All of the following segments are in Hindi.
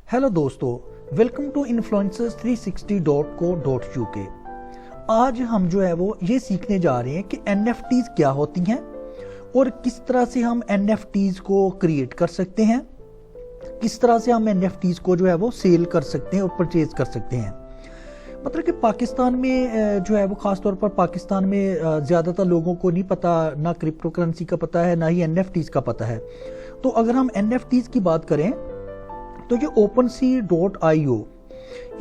हेलो दोस्तों, वेलकम टू influencers360.co.uk। आज हम जो है वो ये सीखने जा रहे हैं कि NFTs क्या होती हैं और किस तरह से हम NFTs को क्रिएट कर सकते हैं, किस तरह से हम NFTs को जो है वो सेल कर सकते हैं और परचेज कर सकते हैं। मतलब कि पाकिस्तान में जो है वो ख़ासतौर पर पाकिस्तान में ज़्यादातर लोगों को नहीं पता, ना क्रिप्टो करेंसी का पता है, ना ही NFTs का पता है। तो अगर हम NFTs की बात करें तो ये OpenSea.io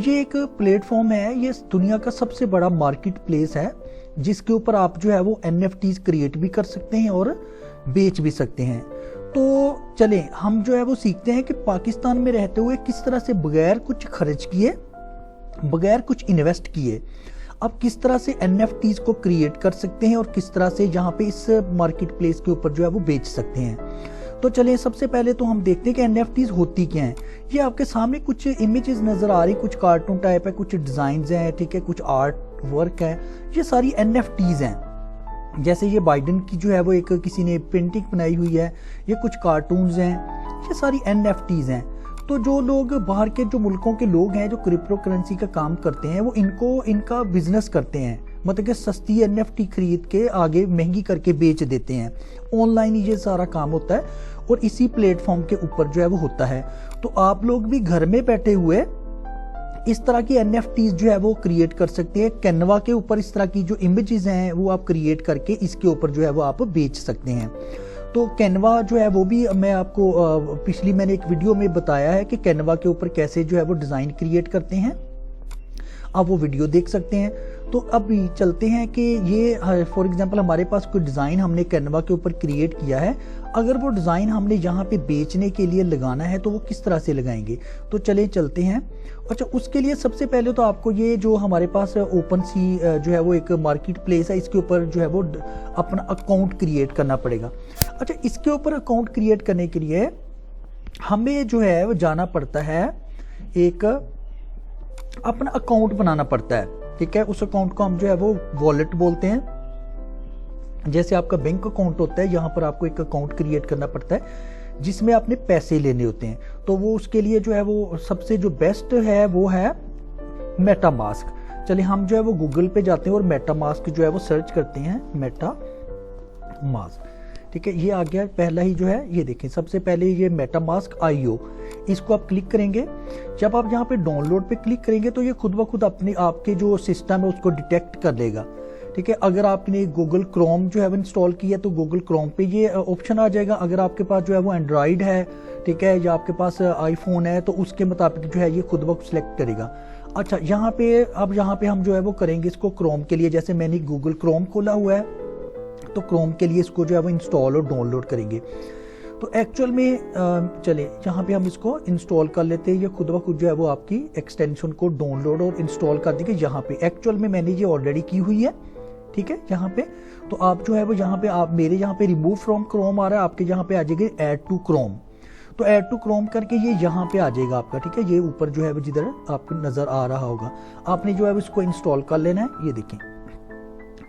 ये एक प्लेटफॉर्म है, ये दुनिया का सबसे बड़ा मार्केट प्लेस है जिसके ऊपर आप जो है वो NFTs क्रिएट भी कर सकते हैं और बेच भी सकते हैं। तो चलें हम जो है वो सीखते हैं कि पाकिस्तान में रहते हुए किस तरह से बगैर कुछ खर्च किए, बगैर कुछ इन्वेस्ट किए अब किस तरह से NFTs को क्रिएट कर सकते हैं और किस तरह से यहाँ पे इस मार्केट प्लेस के ऊपर जो है वो बेच सकते हैं। तो चलिए सबसे पहले तो हम देखते हैं कि NFTs होती क्या हैं। ये आपके सामने कुछ इमेजेस नज़र आ रही, कुछ कार्टून टाइप है, कुछ डिज़ाइंस हैं, ठीक है, कुछ आर्ट वर्क है, ये सारी NFTs हैं। जैसे ये बाइडन की जो है वो एक किसी ने पेंटिंग बनाई हुई है, ये कुछ कार्टून्स हैं, ये सारी NFTs हैं। तो जो लोग बाहर के जो मुल्कों के लोग हैं जो क्रिप्टो करेंसी का काम करते हैं वो इनका बिजनेस करते हैं, मतलब कि सस्ती NFT खरीद के आगे महंगी करके बेच देते हैं। ऑनलाइन ये सारा काम होता है और इसी प्लेटफॉर्म के ऊपर जो है वो होता है। तो आप लोग भी घर में बैठे हुए इस तरह की NFTs जो है वो क्रिएट कर सकते हैं। कैनवा के ऊपर इस तरह की जो इमेजेस हैं वो आप क्रिएट करके इसके ऊपर जो है वो आप बेच सकते हैं। तो कैनवा जो है वो भी मैं आपको पिछली मैंने एक वीडियो में बताया है कि कैनवा के ऊपर कैसे जो है वो डिज़ाइन क्रिएट करते हैं, आप वो वीडियो देख सकते हैं। तो अब चलते हैं कि ये फॉर एग्जांपल हमारे पास कोई डिज़ाइन हमने कैनवा के ऊपर क्रिएट किया है, अगर वो डिज़ाइन हमने यहाँ पे बेचने के लिए लगाना है तो वो किस तरह से लगाएंगे। तो चले चलते हैं। अच्छा, उसके लिए सबसे पहले तो आपको ये जो हमारे पास OpenSea जो है वो एक मार्केट प्लेस है, इसके ऊपर जो है वो अपना अकाउंट क्रिएट करना पड़ेगा। अच्छा, इसके ऊपर अकाउंट क्रिएट करने के लिए हमें जो है वो जाना पड़ता है, एक अपना अकाउंट बनाना पड़ता है, ठीक है। उस अकाउंट को हम जो है वो वॉलेट बोलते हैं। जैसे आपका बैंक अकाउंट होता है, यहाँ पर आपको एक अकाउंट क्रिएट करना पड़ता है जिसमें आपने पैसे लेने होते हैं। तो वो उसके लिए जो है वो सबसे जो बेस्ट है वो है मेटामास्क। चलिए हम जो है वो गूगल पे जाते हैं और मेटामास्क जो है वो सर्च करते हैं, मेटामास्क, ठीक है। ये आ गया पहला ही जो है, ये देखें सबसे पहले ये MetaMask.io, इसको आप क्लिक करेंगे। जब आप यहाँ पे डाउनलोड पे क्लिक करेंगे तो ये खुद ब खुद अपने आपके जो सिस्टम है उसको डिटेक्ट कर लेगा, ठीक है। अगर आपने गूगल क्रोम जो है वो इंस्टॉल किया तो गूगल क्रोम पे ये ऑप्शन आ जाएगा। अगर आपके पास जो है वो एंड्रॉइड है, ठीक है, या आपके पास आईफोन है तो उसके मुताबिक जो है ये खुद ब खुद सेलेक्ट करेगा। अच्छा, यहाँ पे अब यहाँ पे हम जो है वो करेंगे इसको क्रोम के लिए। जैसे मैंने गूगल क्रोम खोला हुआ है तो क्रोम के लिए इसको जो है वो इंस्टॉल और डाउनलोड करेंगे। तो एक्चुअल में चले यहाँ पे हम इसको इंस्टॉल कर लेते हैं। ये खुद ब खुद जो है वो आपकी एक्सटेंशन को डाउनलोड और इंस्टॉल कर देंगे। यहाँ पे एक्चुअल में मैंने ये ऑलरेडी की हुई है, ठीक है। यहाँ पे तो आप जो है वो यहाँ पे आप मेरे यहाँ पे रिमूव फ्रॉम क्रोम आ रहा है, आपके यहाँ पे आ जाएगी ऐड टू क्रोम। तो ऐड टू क्रोम करके ये यहाँ पे आ जाएगा आपका, ठीक है। ये ऊपर जो है वो जिधर आपको नजर आ रहा होगा, आपने जो है वो इसको इंस्टॉल कर लेना है। ये देखें,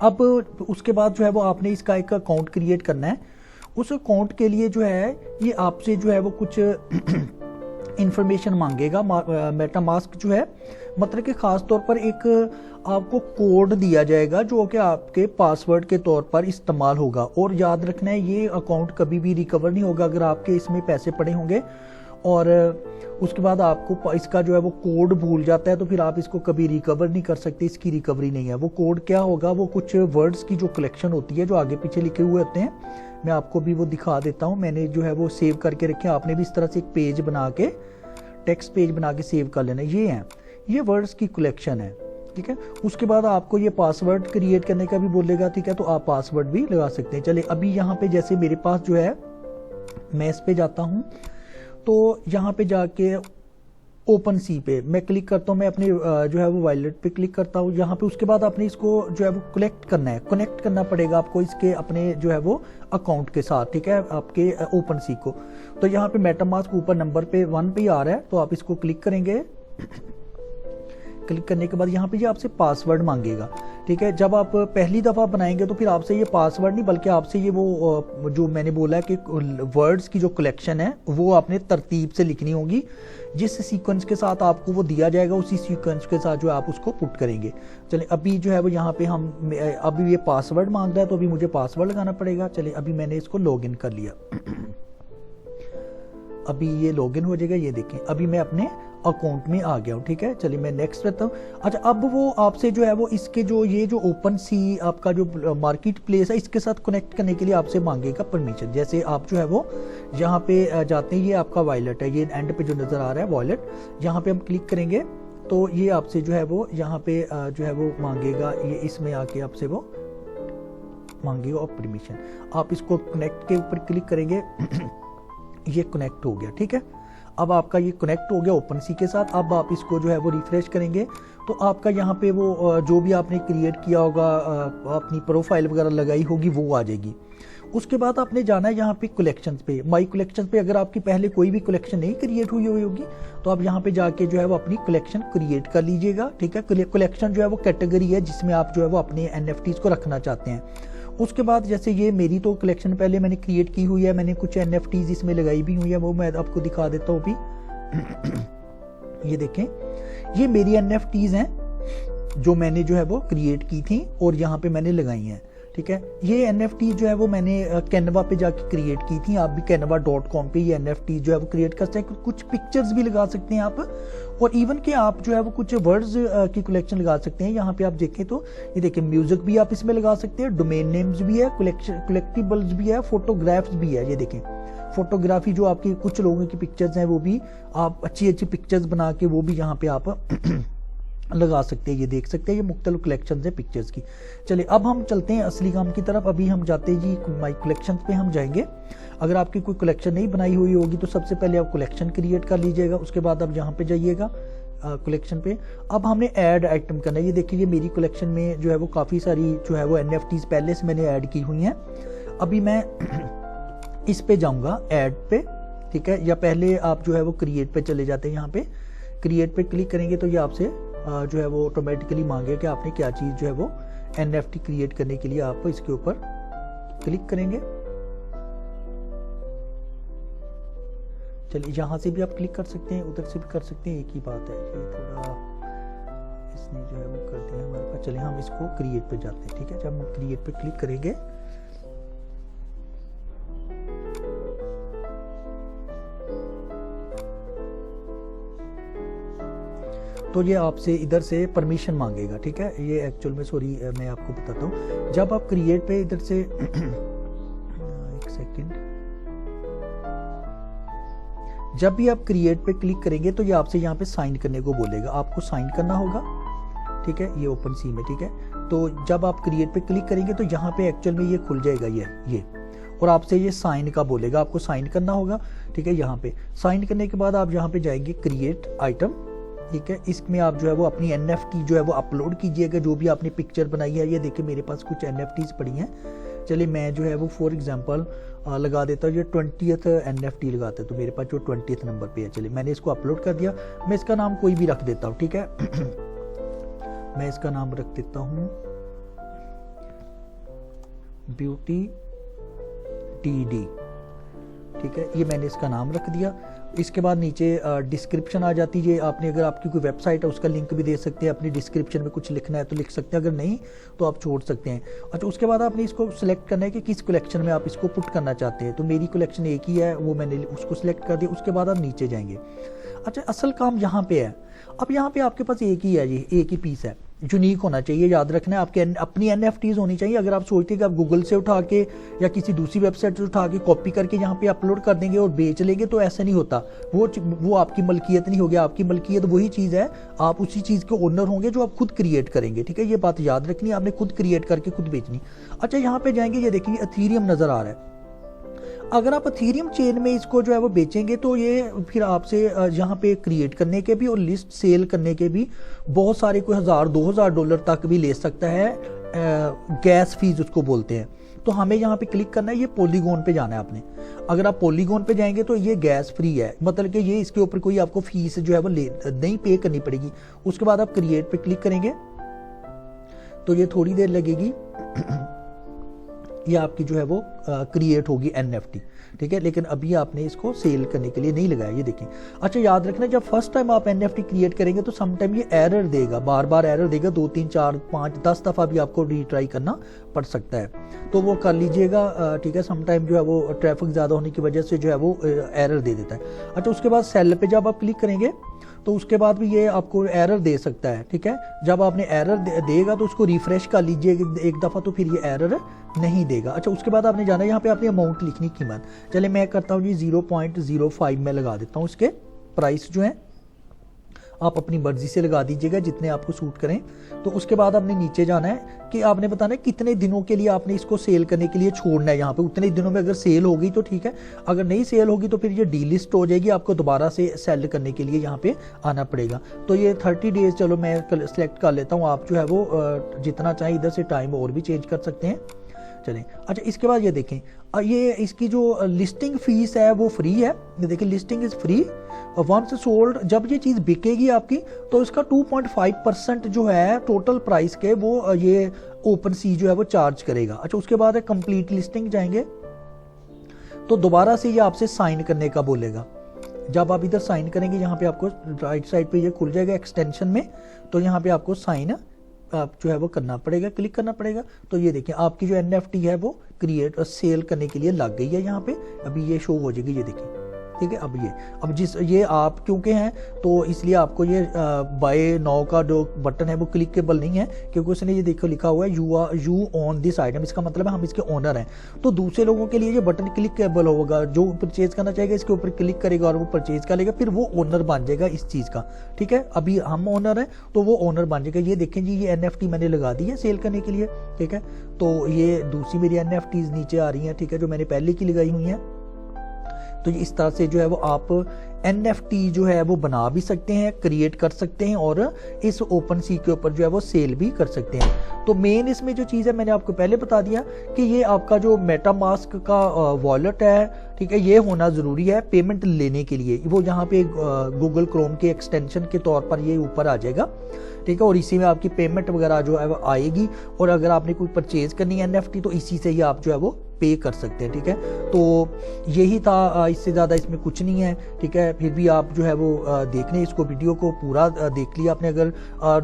अब उसके बाद जो है वो आपने इसका एक अकाउंट क्रिएट करना है। उस अकाउंट के लिए जो है ये आपसे जो है वो कुछ इंफॉर्मेशन मांगेगा। मेटामास्क जो है मतलब कि खास तौर पर एक आपको कोड दिया जाएगा जो कि आपके पासवर्ड के तौर पर इस्तेमाल होगा। और याद रखना है ये अकाउंट कभी भी रिकवर नहीं होगा अगर आपके इसमें पैसे पड़े होंगे और उसके बाद आपको इसका जो है वो कोड भूल जाता है तो फिर आप इसको कभी रिकवर नहीं कर सकते, इसकी रिकवरी नहीं है। वो कोड क्या होगा, वो कुछ वर्ड्स की जो कलेक्शन होती है जो आगे पीछे लिखे हुए होते हैं, मैं आपको भी वो दिखा देता हूँ। मैंने जो है वो सेव करके रखे, आपने भी इस तरह से एक पेज बना के, टेक्स्ट पेज बना के सेव कर लेना। ये है, ये वर्ड्स की कलेक्शन है, ठीक है। उसके बाद आपको ये पासवर्ड क्रिएट करने का भी बोलेगा, ठीक है, तो आप पासवर्ड भी लगा सकते हैं। चलिए अभी यहाँ पे जैसे मेरे पास जो है मैं इस पे जाता हूँ तो यहाँ पे जाके OpenSea पे मैं क्लिक करता हूँ, मैं अपने जो है वो वॉलेट पे क्लिक करता हूँ। यहाँ पे उसके बाद आपने इसको जो है वो कलेक्ट करना है, कनेक्ट करना पड़ेगा आपको इसके अपने जो है वो अकाउंट के साथ, ठीक है, आपके OpenSea को। तो यहाँ पे मेटामास्क ऊपर नंबर पे 1 पे ही आ रहा है, तो आप इसको क्लिक करेंगे। क्लिक करने के बाद यहाँ पे ये आपसे पासवर्ड मांगेगा, ठीक है। जब आप पहली दफ़ा बनाएंगे तो फिर आपसे ये पासवर्ड नहीं बल्कि आपसे ये वो जो मैंने बोला कि वर्ड्स की जो कलेक्शन है वो आपने तरतीब से लिखनी होगी, जिस सीक्वेंस के साथ आपको वो दिया जाएगा उसी सीक्वेंस के साथ जो आप उसको पुट करेंगे। चलिए अभी जो है वो यहाँ पे हम अभी ये पासवर्ड मांग रहा है तो अभी मुझे पासवर्ड लगाना पड़ेगा। चलिए अभी मैंने इसको लॉगिन कर लिया, अभी ये लॉगिन हो जाएगा। ये देखें अभी मैं अपने अकाउंट में आ गया हूँ, ठीक है। चलिए मैं नेक्स्ट करता हूँ। अच्छा अब वो आपसे जो है वो इसके जो ये जो ओपन सी आपका जो मार्केट प्लेस है इसके साथ कनेक्ट करने के लिए आपसे मांगेगा परमिशन। जैसे आप जो है वो यहाँ पे जाते हैं, ये आपका वॉलेट है, ये एंड पे जो नज़र आ रहा है वॉलेट, यहाँ पे हम क्लिक करेंगे तो ये आपसे जो है वो यहाँ पे जो है वो मांगेगा, ये इसमें आके आपसे वो मांगेगा और परमिशन। आप इसको कनेक्ट के ऊपर क्लिक करेंगे, ये कनेक्ट हो गया, ठीक है। अब आपका ये कनेक्ट हो गया ओपन सी के साथ। अब आप इसको जो है वो रिफ्रेश करेंगे तो आपका यहाँ पे वो जो भी आपने क्रिएट किया होगा, अपनी प्रोफाइल वगैरह लगाई होगी वो आ जाएगी। उसके बाद आपने जाना है यहाँ पे कलेक्शंस पे, माई कलेक्शंस पे। अगर आपकी पहले कोई भी कलेक्शन नहीं क्रिएट हुई होगी तो आप यहाँ पे जाके जो है वो अपनी कलेक्शन क्रिएट कर लीजिएगा, ठीक है। कलेक्शन जो है वो कैटेगरी है जिसमें आप जो है वो अपने NFTs को रखना चाहते हैं। उसके बाद जैसे ये मेरी तो कलेक्शन पहले मैंने क्रिएट की हुई है, मैंने कुछ NFTs इसमें लगाई भी हुई है, वो मैं आपको दिखा देता हूँ अभी। ये देखें ये मेरी NFTs हैं जो मैंने जो है वो क्रिएट की थी और यहाँ पे मैंने लगाई हैं, ठीक है। ये NFT जो है वो मैंने कैनवा पे जाके क्रिएट की थी। आप भी canva.com पे ये NFT जो है वो क्रिएट कर सकते हैं। कुछ पिक्चर्स भी लगा सकते हैं आप, और इवन कि आप जो है वो कुछ वर्ड्स की कलेक्शन लगा सकते हैं। यहाँ पे आप देखें तो ये देखें म्यूजिक भी आप इसमें लगा सकते हैं, डोमेन नेम्स भी है, कलेक्टिबल्स भी है, फोटोग्राफ्स भी है। ये देखें फोटोग्राफी जो आपकी कुछ लोगों की पिक्चर्स हैं वो भी आप अच्छी अच्छी पिक्चर्स बना के वो भी यहाँ पे आप लगा सकते हैं। ये देख सकते हैं ये मुख्तलिफ कलेक्शन है पिक्चर्स की। चलिए अब हम चलते हैं असली काम की तरफ। अभी हम जाते हैं जी माई कलेक्शन पे हम जाएंगे। अगर आपकी कोई कलेक्शन नहीं बनाई हुई होगी तो सबसे पहले आप कलेक्शन क्रिएट कर लीजिएगा, उसके बाद आप यहाँ पे जाइएगा कलेक्शन पे। अब हमने ऐड आइटम करना है। ये देखिए ये मेरी कलेक्शन में जो है वो काफ़ी सारी जो है वो NFTs पहले से मैंने ऐड की हुई हैं। अभी मैं इस पे जाऊँगा ऐड पे, ठीक है। या पहले आप जो है वो क्रिएट पे चले जाते हैं। यहाँ पे क्रिएट पे क्लिक करेंगे तो ये आपसे जो है वो ऑटोमेटिकली मांगे कि आपने क्या चीज़ जो है वो NFT क्रिएट करने के लिए आप इसके ऊपर क्लिक करेंगे। चलिए यहाँ से भी आप क्लिक कर सकते हैं, उधर से भी कर सकते हैं, एक ही बात है। ये थोड़ा इसने जो है वो कर दिया हमारे पास। चलिए हम इसको क्रिएट पे जाते हैं, ठीक है। जब हम क्रिएट पे क्लिक करेंगे तो ये आपसे इधर से परमिशन मांगेगा, ठीक है। ये एक्चुअल में सॉरी मैं आपको बताता हूँ, जब आप क्रिएट पे इधर से एक सेकंड, जब भी आप क्रिएट पे क्लिक करेंगे तो ये आपसे यहाँ पे साइन करने को बोलेगा, आपको साइन करना होगा, ठीक है। ये ओपन सी में, ठीक है। तो जब आप क्रिएट पे क्लिक करेंगे तो यहाँ पे एक्चुअल में ये खुल जाएगा ये और आपसे ये साइन का बोलेगा, आपको साइन करना होगा, ठीक है। यहाँ पे साइन करने के बाद आप यहाँ पे जाएंगे क्रिएट आइटम, ठीक है। इसमें आप जो है वो अपनी NFT जो है वो अपलोड कीजिएगा, जो भी आपने पिक्चर बनाई है। ये देखिए मेरे पास कुछ NFTs पड़ी हैं। चलिए मैं जो है वो फॉर एग्जांपल लगा देता हूँ, ये 20th NFT लगाता है तो मेरे पास जो 20th नंबर पे है। चलिए मैंने इसको अपलोड कर दिया। मैं इसका नाम कोई भी रख देता हूँ, ठीक है। मैं इसका नाम रख देता हूँ ब्यूटी TD, ठीक है। ये मैंने इसका नाम रख दिया। इसके बाद नीचे डिस्क्रिप्शन आ जाती है। आपने अगर आपकी कोई वेबसाइट है उसका लिंक भी दे सकते हैं, अपनी डिस्क्रिप्शन में कुछ लिखना है तो लिख सकते हैं, अगर नहीं तो आप छोड़ सकते हैं। अच्छा उसके बाद आपने इसको सिलेक्ट करना है कि किस कलेक्शन में आप इसको पुट करना चाहते हैं। तो मेरी कलेक्शन एक ही है, वो मैंने उसको सिलेक्ट कर दिया। उसके बाद आप नीचे जाएंगे। अच्छा असल काम यहाँ पे है। अब यहाँ पे आपके पास एक ही है, ये एक ही पीस है, यूनिक होना चाहिए, याद रखना है। आपके अपनी NFTs होनी चाहिए। अगर आप सोचते हैं कि आप गूगल से उठा के या किसी दूसरी वेबसाइट से उठा के कॉपी करके यहाँ पे अपलोड कर देंगे और बेच लेंगे तो ऐसा नहीं होता। वो आपकी मलकियत नहीं होगी। आपकी मलकियत वही चीज़ है, आप उसी चीज़ के ओनर होंगे जो आप खुद क्रिएट करेंगे, ठीक है। ये बात याद रखनी, आपने खुद क्रिएट करके खुद बेचनी। अच्छा यहाँ पे जाएंगे, ये देखिए एथेरियम नज़र आ रहा है। अगर आप एथेरियम चेन में इसको जो है वो बेचेंगे तो ये फिर आपसे यहाँ पे क्रिएट करने के भी और लिस्ट सेल करने के भी बहुत सारे, कोई $1000-2000 तक भी ले सकता है। गैस फीस उसको बोलते हैं। तो हमें यहाँ पे क्लिक करना है, ये पॉलीगॉन पे जाना है आपने। अगर आप पॉलीगॉन पे जाएंगे तो ये गैस फ्री है, मतलब कि ये इसके ऊपर कोई आपको फीस जो है वो नहीं पे करनी पड़ेगी। उसके बाद आप क्रिएट पे क्लिक करेंगे तो ये थोड़ी देर लगेगी, ये आपकी जो है वो क्रिएट होगी NFT, ठीक है। लेकिन अभी आपने इसको सेल करने के लिए नहीं लगाया, ये देखें। अच्छा याद रखना, जब फर्स्ट टाइम आप NFT क्रिएट करेंगे तो सम टाइम ये एरर देगा, बार बार एरर देगा, 2 3 4 5 10 दफ़ा भी आपको रीट्राई करना पड़ सकता है, तो वो कर लीजिएगा, ठीक है। सम टाइम जो है वो ट्रैफिक ज़्यादा होने की वजह से जो है वो एरर दे देता है। अच्छा उसके बाद सेल पे जब आप क्लिक करेंगे तो उसके बाद भी ये आपको एरर दे सकता है, ठीक है। जब आपने एरर देगा तो उसको रिफ्रेश कर लीजिए एक दफ़ा, तो फिर ये एरर नहीं देगा। अच्छा उसके बाद आपने जाना है यहाँ पे आपने अमाउंट लिखनी, कीमत। चले मैं करता हूँ जी 0.05 में लगा देता हूँ। इसके प्राइस जो है आप अपनी मर्जी से लगा दीजिएगा, जितने आपको सूट करें। तो उसके बाद आपने नीचे जाना है कि आपने बताना है कितने दिनों के लिए आपने इसको सेल करने के लिए छोड़ना है। यहाँ पे उतने दिनों में अगर सेल होगी तो ठीक है, अगर नहीं सेल होगी तो फिर ये डीलिस्ट हो जाएगी, आपको दोबारा से सेल करने के लिए यहाँ पे आना पड़ेगा। तो ये 30 डेज, चलो मैं सेलेक्ट कर लेता हूँ। आप जो है वो जितना चाहे इधर से टाइम और भी चेंज कर सकते हैं। चलें, अच्छा इसके बाद ये देखें, ये इसकी जो लिस्टिंग फीस है वो फ्री है, ये देखिए listing is free. Once sold, जब ये चीज़ बिकेगी आपकी तो इसका 2.5% जो है टोटल प्राइस के वो ये ओपन सी जो है वो चार्ज करेगा। अच्छा उसके बाद है कंप्लीट लिस्टिंग, जाएंगे तो दोबारा से ये आपसे साइन करने का बोलेगा। जब आप इधर साइन करेंगे यहाँ पे आपको राइट साइड पे ये खुल जाएगा एक्सटेंशन में, तो यहाँ पे आपको साइन आप जो है वो करना पड़ेगा, क्लिक करना पड़ेगा। तो ये देखिए आपकी जो NFT है वो क्रिएट और सेल करने के लिए लग गई है। यहाँ पे अभी ये शो हो जाएगी, ये देखिए, ठीक है। अब ये आप क्योंकि हैं तो इसलिए आपको ये बाय नाउ का जो बटन है वो क्लिकेबल नहीं है, क्योंकि उसने ये देखो लिखा हुआ है यू ओन दिस आइटम, इसका मतलब है हम इसके ओनर हैं। तो दूसरे लोगों के लिए ये बटन क्लिकेबल होगा, जो परचेज करना चाहेगा इसके ऊपर क्लिक करेगा और वो परचेज कर लेगा, फिर वो ओनर बन जाएगा इस चीज़ का, ठीक है। अभी हम ओनर हैं तो वो ओनर बन जाएगा। ये देखें जी, ये NFT मैंने लगा दी है सेल करने के लिए, ठीक है। तो ये दूसरी मेरी NFTs नीचे आ रही हैं, ठीक है, जो मैंने पहले की लगाई हुई हैं। तो इस तरह से जो है वो आप NFT जो है वो बना भी सकते हैं, क्रिएट कर सकते हैं और इस ओपन सी के ऊपर जो है वो सेल भी कर सकते हैं। तो मेन इसमें जो चीज़ है मैंने आपको पहले बता दिया कि ये आपका जो मेटामास्क का वॉलेट है, ठीक है, ये होना ज़रूरी है पेमेंट लेने के लिए। वो यहाँ पे गूगल क्रोम के एक्सटेंशन के तौर पर ये ऊपर आ जाएगा, ठीक है, और इसी में आपकी पेमेंट वगैरह जो है वो आएगी। और अगर आपने कोई परचेज करनी है NFT तो इसी से ही आप जो है वो पे कर सकते हैं, ठीक है। तो यही था, इससे ज़्यादा इसमें कुछ नहीं है, ठीक है। फिर भी आप जो है वो देख लें इसको, वीडियो को पूरा देख लिया आपने, अगर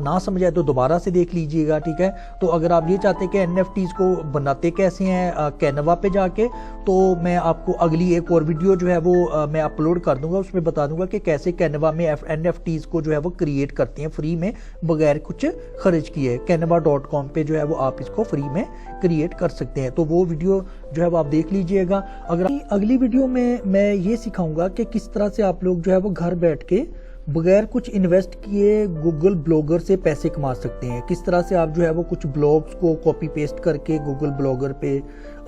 ना समझ आए तो दोबारा से देख लीजिएगा, ठीक है। तो अगर आप ये चाहते हैं कि NFTs को बनाते कैसे हैं कैनवा पे जाके, तो मैं आपको अगली एक और वीडियो जो है वो मैं अपलोड कर दूंगा, उसमें बता दूंगा कि कैसे कैनवा में NFTs को जो है वो क्रिएट करते हैं फ्री में बगैर कुछ खर्च किए। canva.com पे जो है वो आप इसको फ्री में क्रिएट कर सकते हैं। तो वो वीडियो जो है वो आप देख लीजिएगा। अगर अगली वीडियो में मैं ये सिखाऊंगा कि किस तरह से आप लोग जो है वो घर बैठ के बगैर कुछ इन्वेस्ट किए गूगल ब्लॉगर से पैसे कमा सकते हैं। किस तरह से आप जो है वो कुछ ब्लॉग्स को कॉपी पेस्ट करके गूगल ब्लॉगर पे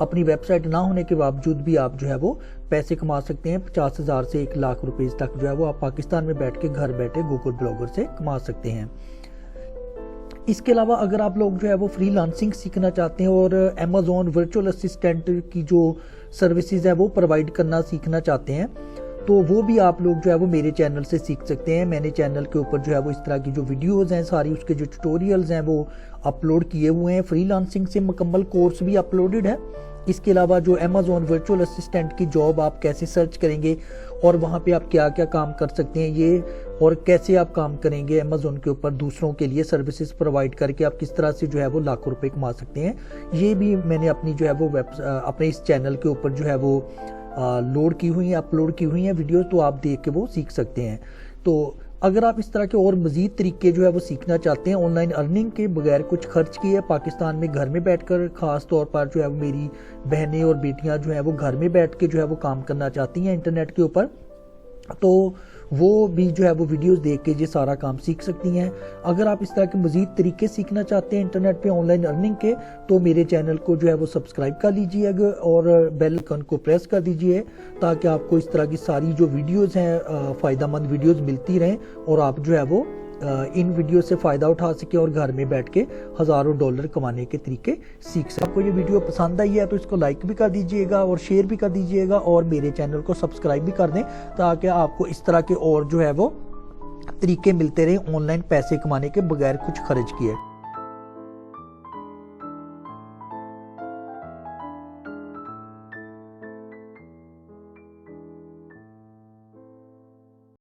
अपनी वेबसाइट ना होने के बावजूद भी आप जो है वो पैसे कमा सकते हैं। 50,000 से 1 लाख रुपए तक जो है वो आप पाकिस्तान में बैठ के घर बैठे गूगल ब्लॉगर से कमा सकते हैं। इसके अलावा अगर आप लोग जो है वो फ्रीलांसिंग सीखना चाहते हैं और अमेज़ॉन वर्चुअल असिस्टेंट की जो सर्विसेज है वो प्रोवाइड करना सीखना चाहते हैं, तो वो भी आप लोग जो है वो मेरे चैनल से सीख सकते हैं। मैंने चैनल के ऊपर जो है वो इस तरह की जो वीडियोस हैं सारी, उसके जो ट्यूटोरियल्स हैं वो अपलोड किए हुए हैं। फ्रीलांसिंग से मुकम्मल कोर्स भी अपलोडेड है। इसके अलावा जो अमेज़ॉन वर्चुअल असिस्टेंट की जॉब आप कैसे सर्च करेंगे और वहाँ पे आप क्या क्या काम कर सकते हैं ये, और कैसे आप काम करेंगे अमेज़ॉन के ऊपर दूसरों के लिए सर्विसेज प्रोवाइड करके आप किस तरह से जो है वो लाखों रुपए कमा सकते हैं, ये भी मैंने अपनी जो है वो अपने इस चैनल के ऊपर जो है वो लोड की हुई है, अपलोड की हुई हैं वीडियोस, तो आप देख के वो सीख सकते हैं। तो अगर आप इस तरह के और मज़ीद तरीके जो है वो सीखना चाहते हैं ऑनलाइन अर्निंग के बगैर कुछ खर्च किए पाकिस्तान में घर में बैठकर, ख़ास तौर पर जो है वो मेरी बहनें और बेटियां जो है वो घर में बैठ के जो है वो काम करना चाहती हैं इंटरनेट के ऊपर, तो वो भी जो है वो वीडियोस देख के ये सारा काम सीख सकती हैं। अगर आप इस तरह के मज़ीद तरीके सीखना चाहते हैं इंटरनेट पे ऑनलाइन अर्निंग के, तो मेरे चैनल को जो है वो सब्सक्राइब कर लीजिएगा और बेल आइकन को प्रेस कर दीजिए, ताकि आपको इस तरह की सारी जो वीडियोस हैं फ़ायदेमंद वीडियोस मिलती रहें और आप जो है वो इन वीडियो से फ़ायदा उठा सकें और घर में बैठ के हज़ारों डॉलर कमाने के तरीके सीख सकें। आपको ये वीडियो पसंद आई है तो इसको लाइक भी कर दीजिएगा और शेयर भी कर दीजिएगा और मेरे चैनल को सब्सक्राइब भी कर दें, ताकि आपको इस तरह के और जो है वो तरीके मिलते रहे ऑनलाइन पैसे कमाने के बगैर कुछ खर्च किए।